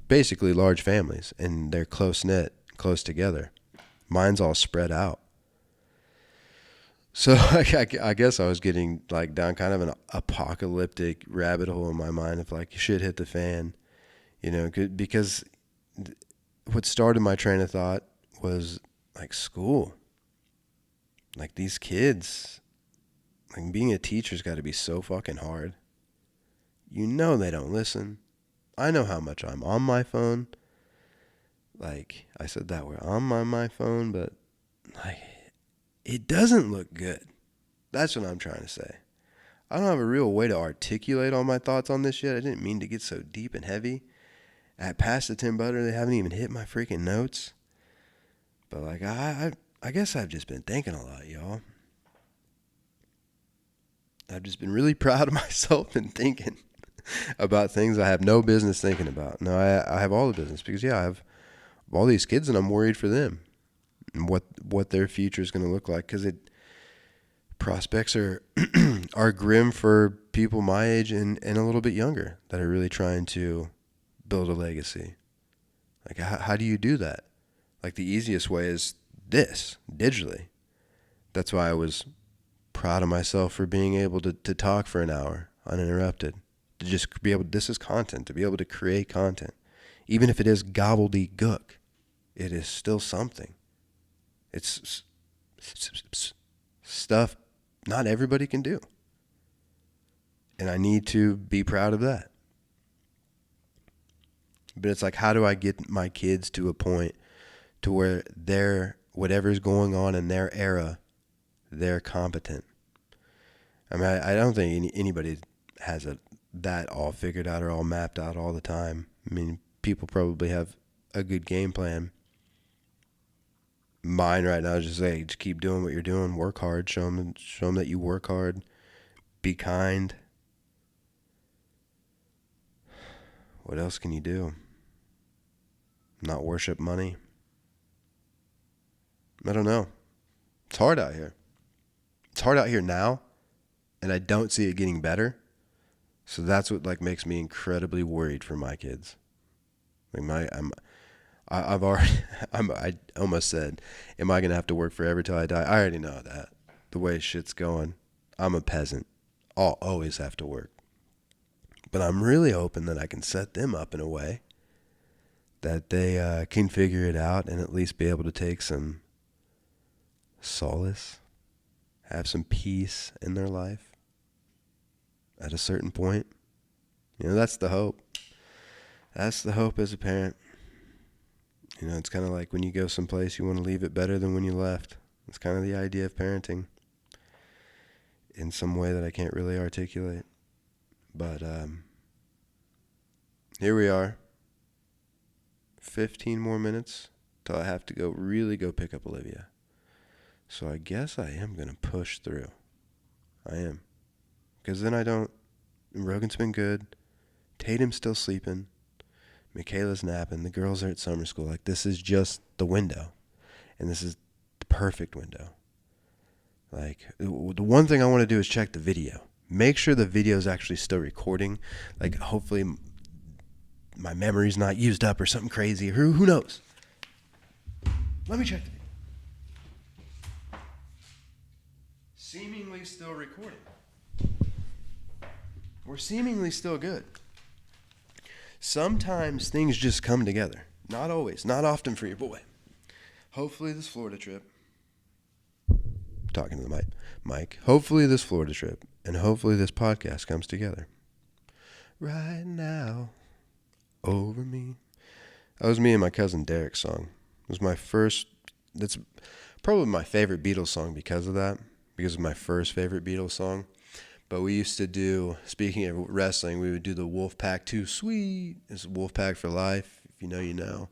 basically large families and they're close-knit, close together. Mine's all spread out. So I guess I was getting like down kind of an apocalyptic rabbit hole in my mind of like shit hit the fan. You know, because what started my train of thought was like school. Like these kids, like being a teacher's got to be so fucking hard. You know they don't listen. I know how much I'm on my phone. Like I said that word, I'm on my phone, but like it doesn't look good. That's what I'm trying to say. I don't have a real way to articulate all my thoughts on this yet. I didn't mean to get so deep and heavy. At past the Tim Butter, they haven't even hit my freaking notes. But like I guess I've just been thinking a lot, y'all. I've just been really proud of myself and thinking about things I have no business thinking about. No, I have all the business because I have all these kids and I'm worried for them and what their future is going to look like because prospects are are grim for people my age and a little bit younger that are really trying to build a legacy. Like how do you do that? Like the easiest way is this, digitally. That's why I was proud of myself for being able to talk for an hour uninterrupted. To just be able, this is content, to be able to create content. Even if it is gobbledygook, it is still something. It's stuff not everybody can do. And I need to be proud of that. But it's like, how do I get my kids to a point to where they're, whatever's going on in their era, they're competent? I mean, I don't think anybody has that all figured out or all mapped out all the time. I mean, people probably have a good game plan. Mine right now is just say, just keep doing what you're doing, work hard, show them that you work hard, be kind. What else can you do? Not worship money. I don't know. It's hard out here. It's hard out here now, and I don't see it getting better. So that's what like makes me incredibly worried for my kids. Like I almost said, am I gonna have to work forever till I die? I already know that. The way shit's going, I'm a peasant. I'll always have to work. But I'm really hoping that I can set them up in a way that they can figure it out and at least be able to take some solace, have some peace in their life at a certain point. You know, that's the hope. That's the hope as a parent. You know, it's kind of like when you go someplace, you want to leave it better than when you left. It's kind of the idea of parenting in some way that I can't really articulate. But here we are. 15 more minutes till I have to really go pick up Olivia. So I guess I am going to push through. I am. Because then I don't... Rogan's been good. Tatum's still sleeping. Michaela's napping. The girls are at summer school. Like, this is just the window. And this is the perfect window. Like, the one thing I want to do is check the video. Make sure the video is actually still recording. Like, hopefully my memory's not used up or something crazy. Who knows? Let me check the video. Seemingly still recording. We're seemingly still good. Sometimes things just come together. Not always. Not often for your boy. Hopefully this Florida trip. Talking to the mic. Hopefully this Florida trip and hopefully this podcast comes together. Right now, over me. That was me and my cousin Derek's song. It was my first. That's probably my favorite Beatles song because of that. Because of my first favorite Beatles song. But we used to do, speaking of wrestling, we would do the Wolfpack Too Sweet. It's Wolfpack for life. If you know, you know.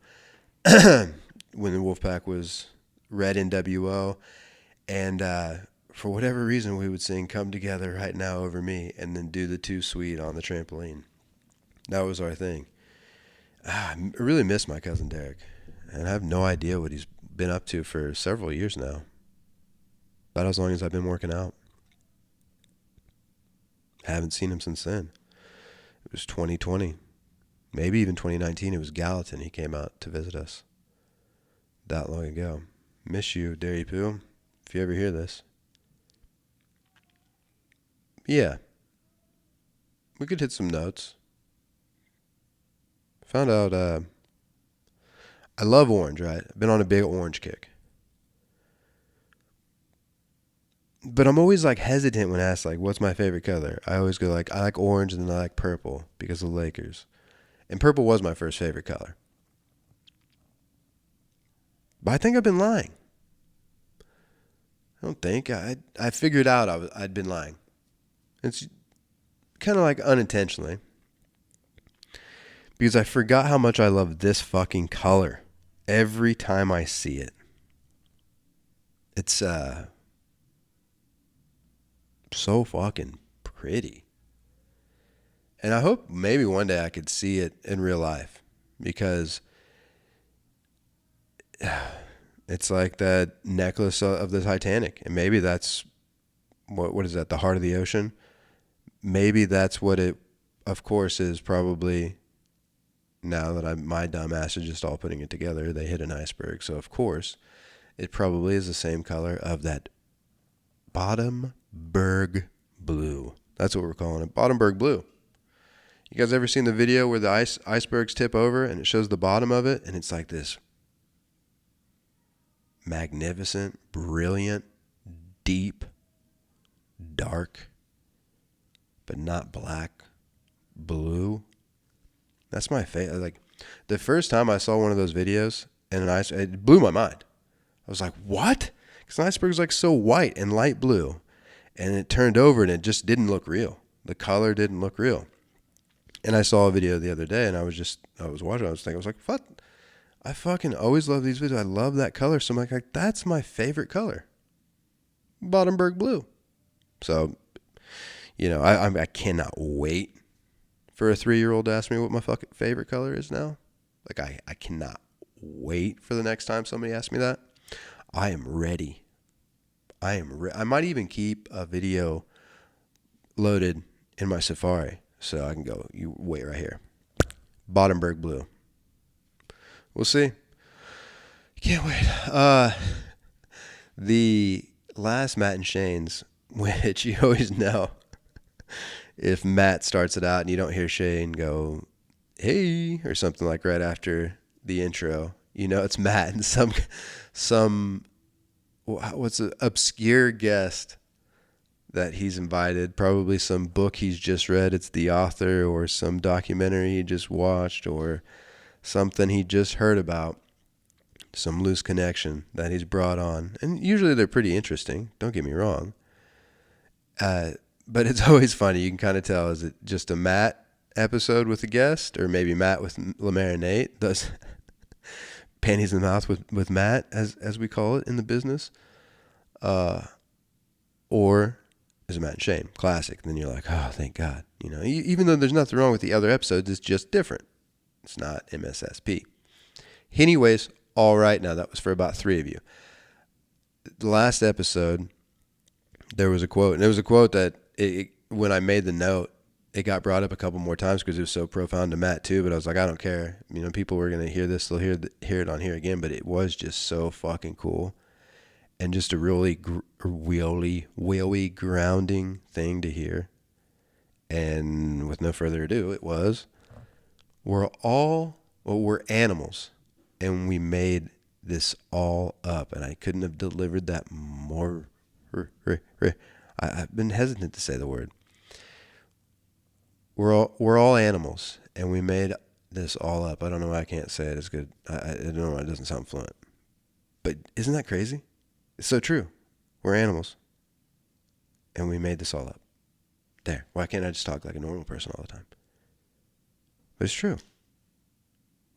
When the Wolfpack was Red NWO. And for whatever reason, we would sing Come Together Right Now Over Me and then do the Too Sweet on the trampoline. That was our thing. I really miss my cousin Derek. And I have no idea what he's been up to for several years now. About as long as I've been working out. Haven't seen him since then. It was 2020. Maybe even 2019. It was Gallatin. He came out to visit us. That long ago. Miss you, Derry Poo. If you ever hear this. Yeah. We could hit some notes. Found out I love orange, right? I've been on a big orange kick. But I'm always like hesitant when asked like, what's my favorite color? I always go like, I like orange and then I like purple because of the Lakers. And purple was my first favorite color. But I think I've been lying. I don't think. I figured out I'd been lying. It's kind of like unintentionally. Because I forgot how much I love this fucking color every time I see it. It's so fucking pretty. And I hope maybe one day I could see it in real life because it's like that necklace of the Titanic. And maybe that's, what is that, the heart of the ocean? Maybe that's what it, of course, is probably, now that my dumb ass is just all putting it together, they hit an iceberg. So, of course, it probably is the same color of that Bottomberg blue. That's what we're calling it. Bottomberg blue. You guys ever seen the video where the icebergs tip over and it shows the bottom of it and it's like this magnificent, brilliant, deep, dark, but not black, blue? That's my favorite. Like the first time I saw one of those videos and it blew my mind. I was like, what? Because an iceberg is like so white and light blue. And it turned over and it just didn't look real. The color didn't look real. And I saw a video the other day and I was watching. I was like, what? I fucking always love these videos. I love that color. So I'm like, that's my favorite color. Bottomberg blue. So, you know, I cannot wait for a 3-year-old to ask me what my fucking favorite color is now. Like, I cannot wait for the next time somebody asks me that. I am ready. I might even keep a video loaded in my Safari so I can go, you wait right here. Bottomberg blue. We'll see. Can't wait. The last Matt and Shane's, which you always know if Matt starts it out and you don't hear Shane go, hey, or something like right after the intro, you know it's Matt and some what's an obscure guest that he's invited, probably some book he's just read, it's the author, or some documentary he just watched, or something he just heard about, some loose connection that he's brought on. And usually they're pretty interesting, don't get me wrong. But it's always funny. You can kind of tell, is it just a Matt episode with a guest, or maybe Matt with Lemaire and Nate does panties in the mouth with Matt, as we call it in the business, or is it Matt and Shane? Classic. And then you're like, oh, thank God. You know, even though there's nothing wrong with the other episodes, it's just different. It's not MSSP. Anyways, all right. Now that was for about 3 of you. The last episode, there was a quote, and it was a quote that when I made the note, it got brought up a couple more times because it was so profound to Matt too. But I was like, I don't care. You know, people were gonna hear this, they'll hear it on here again. But it was just so fucking cool, and just a really really grounding thing to hear. And with no further ado, it was, we're animals, and we made this all up. And I couldn't have delivered that more. I've been hesitant to say the word. We're all animals, and we made this all up. I don't know why I can't say it as good. I don't know why it doesn't sound fluent. But isn't that crazy? It's so true. We're animals, and we made this all up. There. Why can't I just talk like a normal person all the time? But it's true.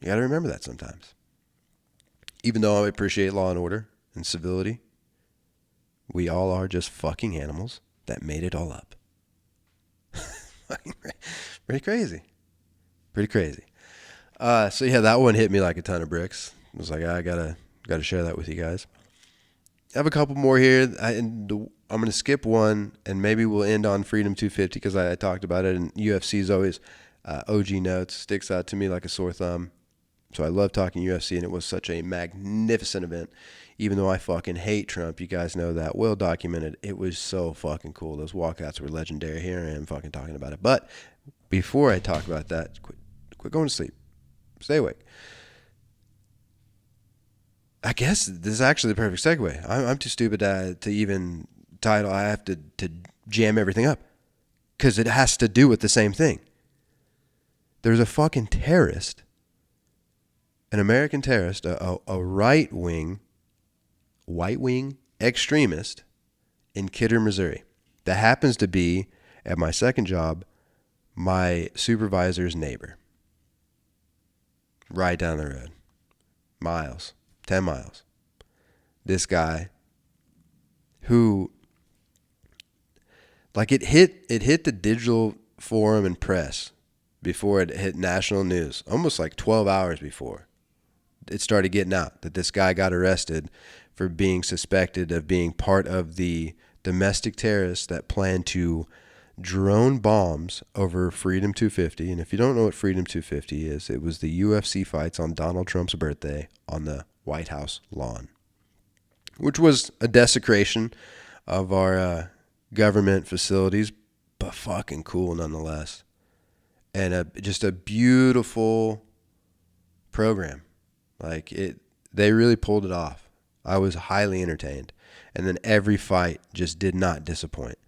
You got to remember that sometimes. Even though I appreciate law and order and civility, we all are just fucking animals that made it all up. Pretty crazy. Pretty crazy. So yeah, that one hit me like a ton of bricks. I was like, I gotta share that with you guys. I have a couple more here. I'm going to skip one, and maybe we'll end on Freedom 250 because I talked about it, and UFC's always OG notes, sticks out to me like a sore thumb. So I love talking UFC, and it was such a magnificent event. Even though I fucking hate Trump, you guys know that. Well documented. It was so fucking cool. Those walkouts were legendary. Here I am fucking talking about it. But before I talk about that, quit going to sleep. Stay awake. I guess this is actually the perfect segue. I'm too stupid to even title. I have to jam everything up because it has to do with the same thing. There's a fucking terrorist, an American terrorist, a right-wing extremist in Kidder, Missouri that happens to be, at my second job, my supervisor's neighbor. Right down the road. 10 miles. This guy who, like, it hit the digital forum and press before it hit national news, almost like 12 hours before it started getting out that this guy got arrested for being suspected of being part of the domestic terrorists that planned to drone bombs over Freedom 250. And if you don't know what Freedom 250 is, it was the UFC fights on Donald Trump's birthday on the White House lawn, which was a desecration of our government facilities, but fucking cool nonetheless. And just a beautiful program. Like they really pulled it off. I was highly entertained. And then every fight just did not disappoint.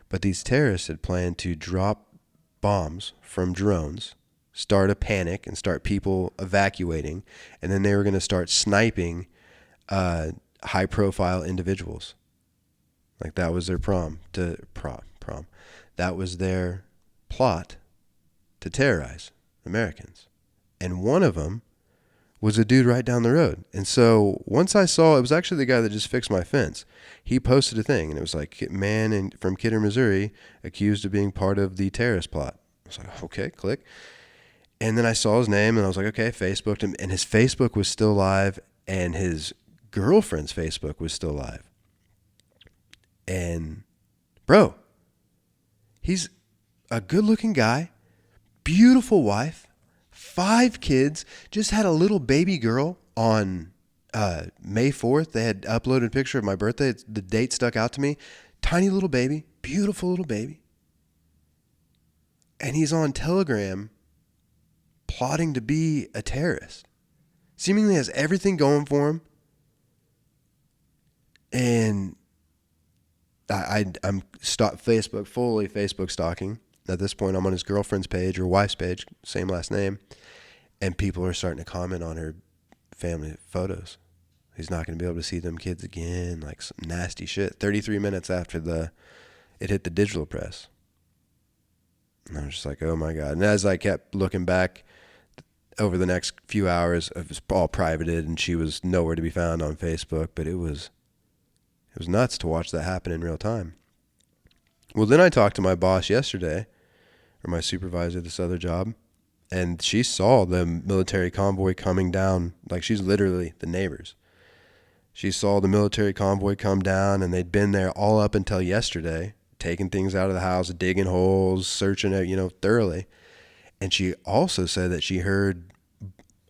But these terrorists had planned to drop bombs from drones, start a panic, and start people evacuating. And then they were going to start sniping high-profile individuals. Like that was their prom. That was their plot to terrorize Americans. And one of them was a dude right down the road. And so once I saw, it was actually the guy that just fixed my fence. He posted a thing, and it was like, man from Kidder, Missouri, accused of being part of the terrorist plot. I was like, okay, click. And then I saw his name, and I was like, okay, Facebooked him. And his Facebook was still live, and his girlfriend's Facebook was still live. And, bro, he's a good-looking guy, beautiful wife, 5 kids, just had a little baby girl on May 4th. They had uploaded a picture of my birthday. The date stuck out to me. Tiny little baby, beautiful little baby. And he's on Telegram plotting to be a terrorist. Seemingly has everything going for him. And I'm fully Facebook stalking. At this point, I'm on his girlfriend's page or wife's page, same last name, and people are starting to comment on her family photos. He's not going to be able to see them kids again, like some nasty shit. 33 minutes after it hit the digital press. And I was just like, oh my God. And as I kept looking back over the next few hours, it was all privated, and she was nowhere to be found on Facebook, but it was nuts to watch that happen in real time. Well, then I talked to my boss yesterday, or my supervisor at this other job, and she saw the military convoy coming down. Like, she's literally the neighbors. She saw the military convoy come down, and they'd been there all up until yesterday, taking things out of the house, digging holes, searching it, thoroughly. And she also said that she heard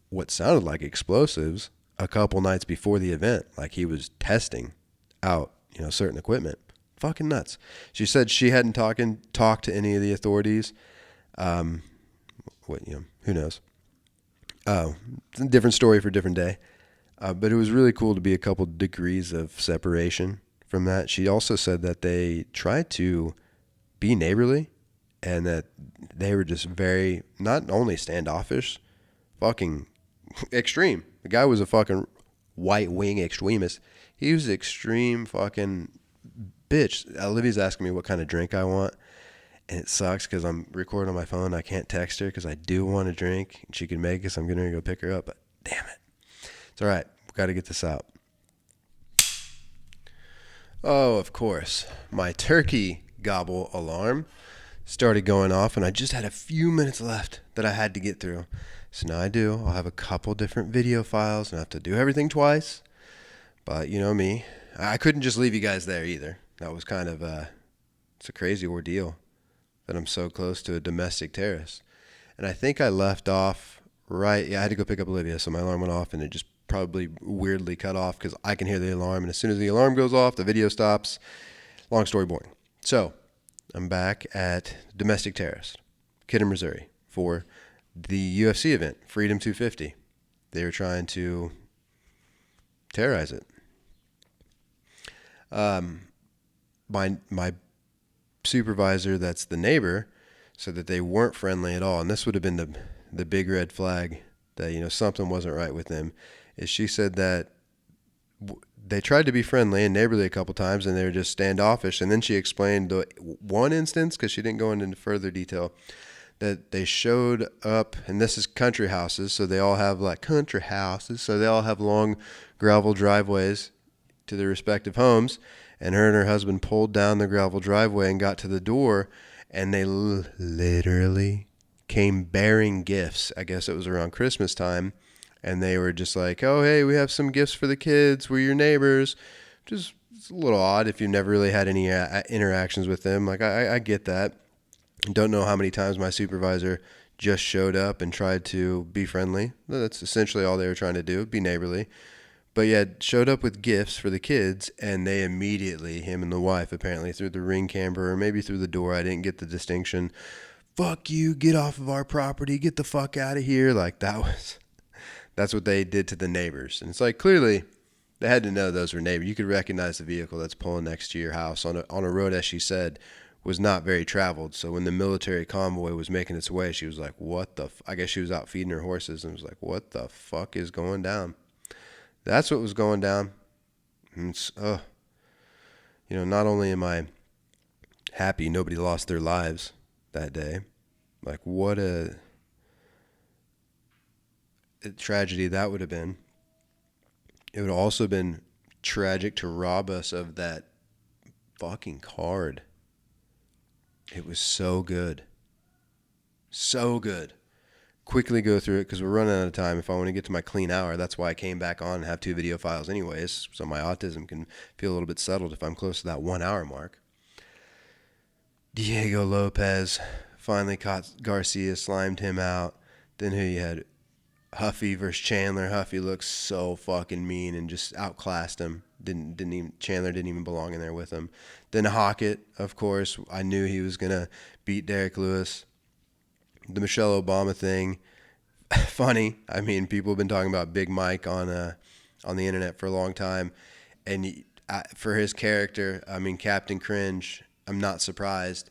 what sounded like explosives a couple nights before the event, like he was testing out, certain equipment. Fucking nuts. She said she hadn't talked to any of the authorities. Who knows? Oh, it's a different story for a different day. But it was really cool to be a couple degrees of separation from that. She also said that they tried to be neighborly and that they were just very, not only standoffish, fucking extreme. The guy was a fucking white wing extremist. He was extreme fucking bitch. Olivia's asking me what kind of drink I want. And it sucks because I'm recording on my phone. I can't text her because I do want a drink. She can make it, so I'm going to go pick her up. But damn it. It's all right. We've got to get this out. Oh, of course. My turkey gobble alarm started going off, and I just had a few minutes left that I had to get through. So now I do. I'll have a couple different video files, and I have to do everything twice. But you know me. I couldn't just leave you guys there either. That was kind of it's a crazy ordeal that I'm so close to a domestic terrorist. And I think I left off right. Yeah, I had to go pick up Olivia, so my alarm went off, and it just probably weirdly cut off because I can hear the alarm. And as soon as the alarm goes off, the video stops. Long story boring. So I'm back at domestic terrorist, Kidder, Missouri, for the UFC event, Freedom 250. They were trying to terrorize it. My supervisor, that's the neighbor, said that they weren't friendly at all, and this would have been the big red flag that something wasn't right with them. Is she said that they tried to be friendly and neighborly a couple times, and they were just standoffish. And then she explained the one instance, because she didn't go into further detail, that they showed up, and this is country houses, so they all have long gravel driveways to their respective homes, and her husband pulled down the gravel driveway and got to the door, and they literally came bearing gifts. I guess it was around Christmas time, and they were just like, oh, hey, we have some gifts for the kids. We're your neighbors. Just it's a little odd if you've never really had any interactions with them. Like, I get that. Don't know how many times my supervisor just showed up and tried to be friendly. That's essentially all they were trying to do, be neighborly. But yeah, showed up with gifts for the kids, and they immediately, him and the wife apparently, through the ring camera or maybe through the door, I didn't get the distinction, fuck you, get off of our property, get the fuck out of here. Like, that's what they did to the neighbors. And it's like, clearly they had to know those were neighbors. You could recognize the vehicle that's pulling next to your house on a road, as she said, was not very traveled. So when the military convoy was making its way, she was like, what the I guess she was out feeding her horses and was like, what the fuck is going down? That's what was going down. And not only am I happy nobody lost their lives that day, like what a tragedy that would have been. It would have also been tragic to rob us of that fucking card. It was so good. So good. Quickly go through it because we're running out of time. If I want to get to my clean hour, that's why I came back on and have 2 video files anyways, so my autism can feel a little bit settled if I'm close to that 1 hour mark. Diego Lopez finally caught Garcia, slimed him out. Then who you had? Huffy versus Chandler. Huffy looks so fucking mean and just outclassed him. Chandler didn't even belong in there with him. Then Hockett, of course, I knew he was gonna beat Derek Lewis. The Michelle Obama thing, funny. I mean, people have been talking about Big Mike on the internet for a long time, and for his character, I mean, Captain Cringe. I'm not surprised.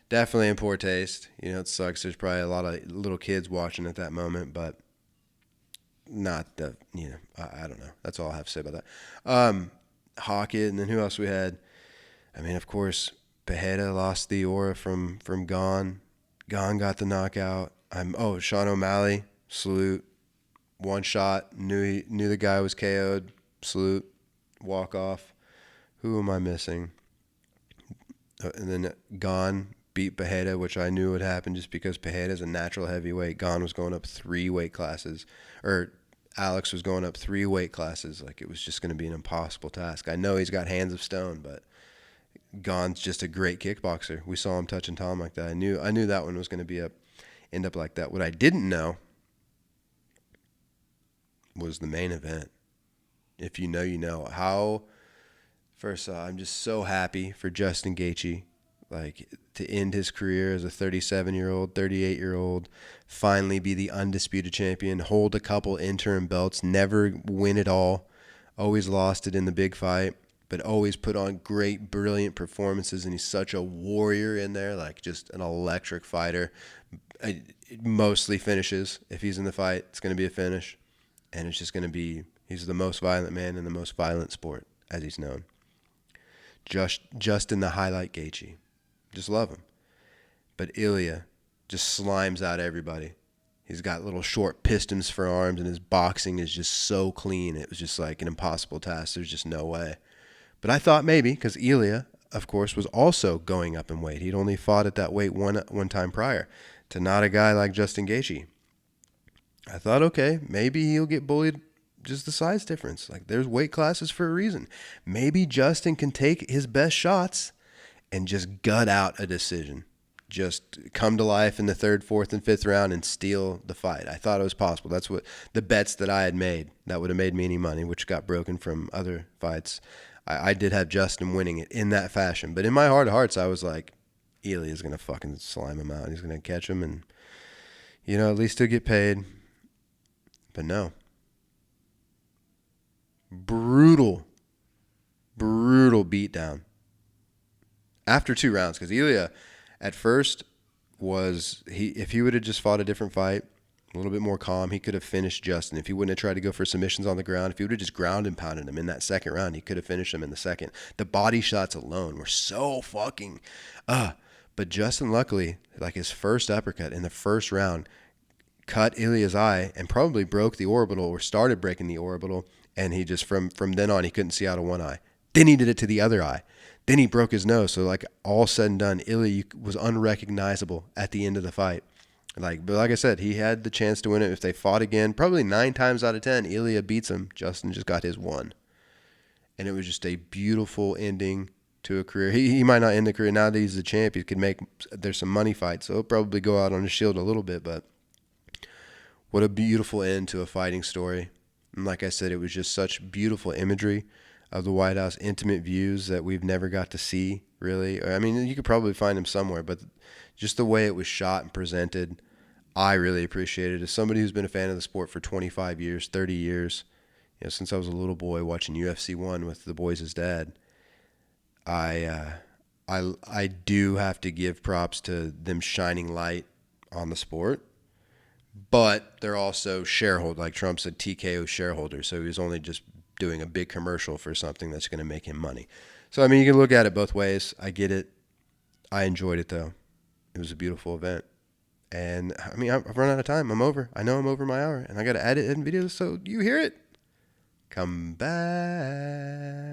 Definitely in poor taste. It sucks. There's probably a lot of little kids watching at that moment, but not the. I don't know. That's all I have to say about that. Hockett, and then who else we had? I mean, of course, Pajeda lost the aura from Gon. Gon got the knockout. Sean O'Malley, salute. One shot, knew the guy was KO'd. Salute. Walk off. Who am I missing? And then Gon beat Pajeda, which I knew would happen just because Pajeda's a natural heavyweight. Gon was going up 3 weight classes, or Alex was going up 3 weight classes. Like, it was just going to be an impossible task. I know he's got hands of stone, but Gon's just a great kickboxer. We saw him touching Tom like that. I knew that one was going to end up like that. What I didn't know was the main event. If you know, you know. First off, I'm just so happy for Justin Gaethje, like, to end his career as a 37-year-old, 38-year-old, finally be the undisputed champion, hold a couple interim belts, never win it all, always lost it in the big fight, but always put on great, brilliant performances, and he's such a warrior in there, like, just an electric fighter. It mostly finishes. If he's in the fight, it's going to be a finish, and it's just going to be, he's the most violent man in the most violent sport, as he's known. Justin the highlight Gaethje. Just love him. But Ilya just slimes out everybody. He's got little short pistons for arms, and his boxing is just so clean. It was just like an impossible task. There's just no way. But I thought maybe, because Ilya, of course, was also going up in weight. He'd only fought at that weight one time prior to not a guy like Justin Gaethje. I thought, okay, maybe he'll get bullied. Just the size difference. Like, there's weight classes for a reason. Maybe Justin can take his best shots and just gut out a decision. Just come to life in the 3rd, 4th, and 5th round and steal the fight. I thought it was possible. That's what the bets that I had made that would have made me any money, which got broken from other fights. I did have Justin winning it in that fashion. But in my heart of hearts, I was like, Ilya's going to fucking slime him out. He's going to catch him, and, at least he'll get paid. But no. Brutal beatdown after 2 rounds, because Ilya at first if he would have just fought a different fight, a little bit more calm, he could have finished Justin. If he wouldn't have tried to go for submissions on the ground, if he would have just ground and pounded him in that 2nd round, he could have finished him in the 2nd. The body shots alone were so fucking but Justin, luckily, like, his first uppercut in the 1st round cut Ilya's eye and probably broke the orbital, or started breaking the orbital. And he just, from then on, he couldn't see out of one eye. Then he did it to the other eye. Then he broke his nose. So, like, all said and done, Ilya was unrecognizable at the end of the fight. But like I said, he had the chance to win it. If they fought again, probably 9 times out of 10, Ilya beats him. Justin just got his one. And it was just a beautiful ending to a career. He might not end the career. Now that he's the champ, there's some money fights. So he'll probably go out on his shield a little bit. But what a beautiful end to a fighting story. And like I said, it was just such beautiful imagery of the White House, intimate views that we've never got to see, really. I mean, you could probably find them somewhere, but just the way it was shot and presented, I really appreciated. As somebody who's been a fan of the sport for 25 years, 30 years, since I was a little boy watching UFC 1 with the boys' dad, I do have to give props to them shining light on the sport. But they're also shareholders, like Trump's a TKO shareholder, so he was only just doing a big commercial for something that's going to make him money. So, I mean, you can look at it both ways. I get it. I enjoyed it, though. It was a beautiful event. And, I mean, I've run out of time. I'm over. I know I'm over my hour, and I got to edit videos so you hear it. Come back.